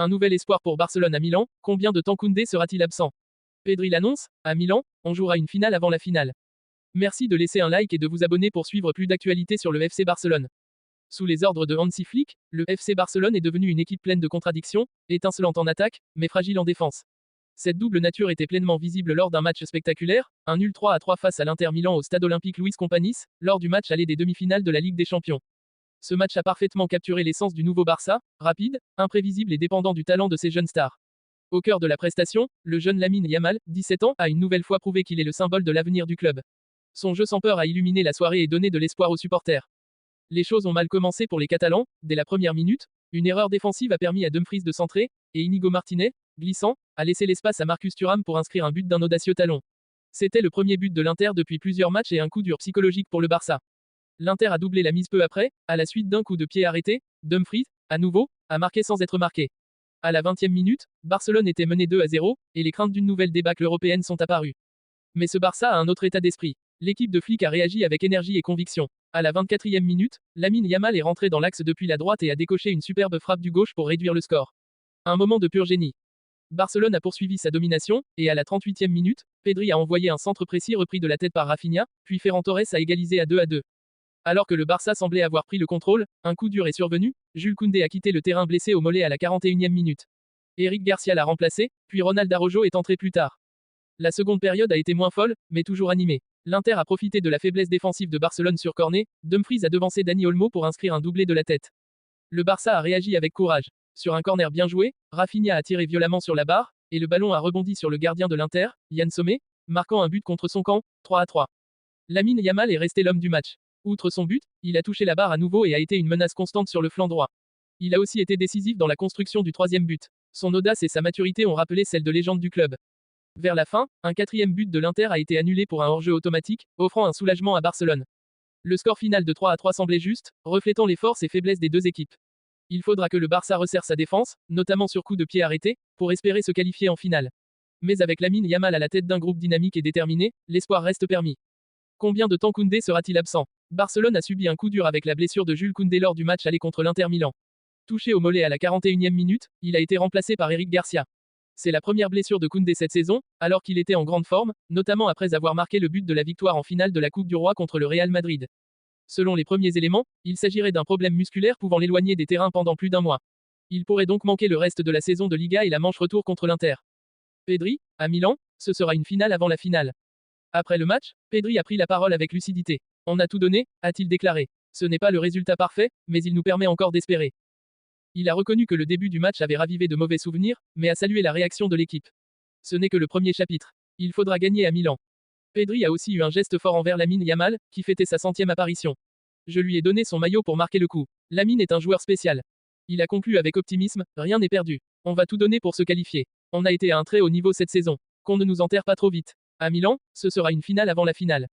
Un nouvel espoir pour Barcelone à Milan, combien de temps Koundé sera-t-il absent? Pedri l'annonce, à Milan, on jouera une finale avant la finale. Merci de laisser un like et de vous abonner pour suivre plus d'actualités sur le FC Barcelone. Sous les ordres de Hansi Flick, le FC Barcelone est devenu une équipe pleine de contradictions, étincelante en attaque, mais fragile en défense. Cette double nature était pleinement visible lors d'un match spectaculaire, un nul 3-3 face à l'Inter Milan au stade olympique Luis Companys, lors du match aller des demi-finales de la Ligue des Champions. Ce match a parfaitement capturé l'essence du nouveau Barça, rapide, imprévisible et dépendant du talent de ses jeunes stars. Au cœur de la prestation, le jeune Lamine Yamal, 17 ans, a une nouvelle fois prouvé qu'il est le symbole de l'avenir du club. Son jeu sans peur a illuminé la soirée et donné de l'espoir aux supporters. Les choses ont mal commencé pour les Catalans, dès la première minute, une erreur défensive a permis à Dumfries de centrer, et Inigo Martinez, glissant, a laissé l'espace à Marcus Thuram pour inscrire un but d'un audacieux talon. C'était le premier but de l'Inter depuis plusieurs matchs et un coup dur psychologique pour le Barça. L'Inter a doublé la mise peu après, à la suite d'un coup de pied arrêté, Dumfries, à nouveau, a marqué sans être marqué. À la 20e minute, Barcelone était mené 2-0, et les craintes d'une nouvelle débâcle européenne sont apparues. Mais ce Barça a un autre état d'esprit. L'équipe de Flick a réagi avec énergie et conviction. À la 24e minute, Lamine Yamal est rentré dans l'axe depuis la droite et a décoché une superbe frappe du gauche pour réduire le score. Un moment de pur génie. Barcelone a poursuivi sa domination, et à la 38e minute, Pedri a envoyé un centre précis repris de la tête par Rafinha, puis Ferran Torres a égalisé à 2-2. Alors que le Barça semblait avoir pris le contrôle, un coup dur est survenu, Jules Koundé a quitté le terrain blessé au mollet à la 41e minute. Eric Garcia l'a remplacé, puis Ronald Araujo est entré plus tard. La seconde période a été moins folle, mais toujours animée. L'Inter a profité de la faiblesse défensive de Barcelone sur corner, Dumfries a devancé Dani Olmo pour inscrire un doublé de la tête. Le Barça a réagi avec courage. Sur un corner bien joué, Rafinha a tiré violemment sur la barre, et le ballon a rebondi sur le gardien de l'Inter, Yann Sommer, marquant un but contre son camp, 3-3. Lamine Yamal est resté l'homme du match. Outre son but, il a touché la barre à nouveau et a été une menace constante sur le flanc droit. Il a aussi été décisif dans la construction du troisième but. Son audace et sa maturité ont rappelé celle de légende du club. Vers la fin, un quatrième but de l'Inter a été annulé pour un hors-jeu automatique, offrant un soulagement à Barcelone. Le score final de 3-3 semblait juste, reflétant les forces et faiblesses des deux équipes. Il faudra que le Barça resserre sa défense, notamment sur coup de pied arrêté, pour espérer se qualifier en finale. Mais avec Lamine Yamal à la tête d'un groupe dynamique et déterminé, l'espoir reste permis. Combien de temps Koundé sera-t-il absent? Barcelone a subi un coup dur avec la blessure de Jules Koundé lors du match aller contre l'Inter Milan. Touché au mollet à la 41e minute, il a été remplacé par Eric Garcia. C'est la première blessure de Koundé cette saison, alors qu'il était en grande forme, notamment après avoir marqué le but de la victoire en finale de la Coupe du Roi contre le Real Madrid. Selon les premiers éléments, il s'agirait d'un problème musculaire pouvant l'éloigner des terrains pendant plus d'un mois. Il pourrait donc manquer le reste de la saison de Liga et la manche retour contre l'Inter. Pedri, à Milan, ce sera une finale avant la finale. Après le match, Pedri a pris la parole avec lucidité. On a tout donné, a-t-il déclaré. Ce n'est pas le résultat parfait, mais il nous permet encore d'espérer. Il a reconnu que le début du match avait ravivé de mauvais souvenirs, mais a salué la réaction de l'équipe. Ce n'est que le premier chapitre. Il faudra gagner à Milan. Pedri a aussi eu un geste fort envers Lamine Yamal, qui fêtait sa 100e apparition. Je lui ai donné son maillot pour marquer le coup. Lamine est un joueur spécial. Il a conclu avec optimisme, rien n'est perdu. On va tout donner pour se qualifier. On a été à un très haut niveau cette saison. Qu'on ne nous enterre pas trop vite. À Milan, ce sera une finale avant la finale.